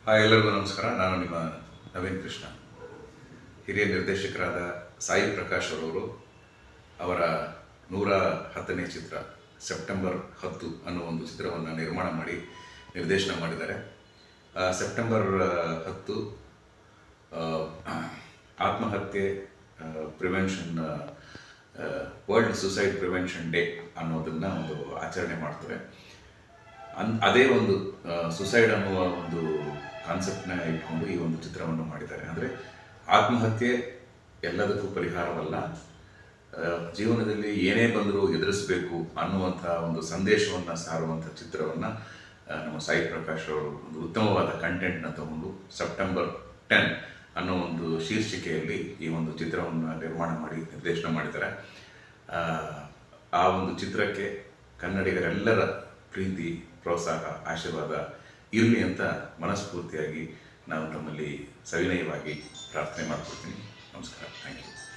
Hi, ಎಲ್ಲರಿಗೂ ನಮಸ್ಕಾರ. ನಾನು ನಿಮ್ಮ ನವೀನ್ ಕೃಷ್ಣ. ಹಿರಿಯ ನಿರ್ದೇಶಕರಾದ ಸಾಯಿ ಪ್ರಕಾಶ್ ಅವರವರು ಅವರ 110ನೇ ಚಿತ್ರ ಸೆಪ್ಟೆಂಬರ್ 10 ಅನ್ನೋ ಒಂದು ಚಿತ್ರವನ್ನು ನಿರ್ಮಾಣ ಮಾಡಿ ನಿರ್ದೇಶನ ಮಾಡಿದ್ದಾರೆ. ಸೆಪ್ಟೆಂಬರ್ 10 ಆತ್ಮಹತ್ಯೆ prevention, world suicide prevention day ಅನ್ನೋದನ್ನು ಒಂದು ಆಚರಣೆ ಮಾಡ್ತಾರೆ. ಅದೇ ಒಂದು ಸುಸೈಡ್ ಅನ್ನುವ ಒಂದು ಕಾನ್ಸೆಪ್ಟ್ನ ಇಟ್ಕೊಂಡು ಈ ಒಂದು ಚಿತ್ರವನ್ನು ಮಾಡಿದ್ದಾರೆ. ಅಂದರೆ ಆತ್ಮಹತ್ಯೆ ಎಲ್ಲದಕ್ಕೂ ಪರಿಹಾರವಲ್ಲ, ಜೀವನದಲ್ಲಿ ಏನೇ ಬಂದರೂ ಎದುರಿಸಬೇಕು ಅನ್ನುವಂಥ ಒಂದು ಸಂದೇಶವನ್ನು ಸಾರುವಂಥ ಚಿತ್ರವನ್ನು ನಮ್ಮ ಸಾಯಿ ಪ್ರಕಾಶ್ ಅವರು ಒಂದು ಉತ್ತಮವಾದ ಕಂಟೆಂಟ್ನ ತಗೊಂಡು ಸೆಪ್ಟೆಂಬರ್ 10 ಅನ್ನೋ ಒಂದು ಶೀರ್ಷಿಕೆಯಲ್ಲಿ ಈ ಒಂದು ಚಿತ್ರವನ್ನು ನಿರ್ಮಾಣ ಮಾಡಿ ನಿರ್ದೇಶನ ಮಾಡಿದ್ದಾರೆ. ಆ ಒಂದು ಚಿತ್ರಕ್ಕೆ ಕನ್ನಡಿಗರೆಲ್ಲರ ಪ್ರೀತಿ, ಪ್ರೋತ್ಸಾಹ, ಆಶೀರ್ವಾದ ಇರಲಿ ಅಂತ ಮನಸ್ಫೂರ್ತಿಯಾಗಿ ನಾನು ತಮ್ಮಲ್ಲಿ ಸವಿನಯವಾಗಿ ಪ್ರಾರ್ಥನೆ ಮಾಡ್ಕೊಳ್ತೀನಿ. ನಮಸ್ಕಾರ. Thank you.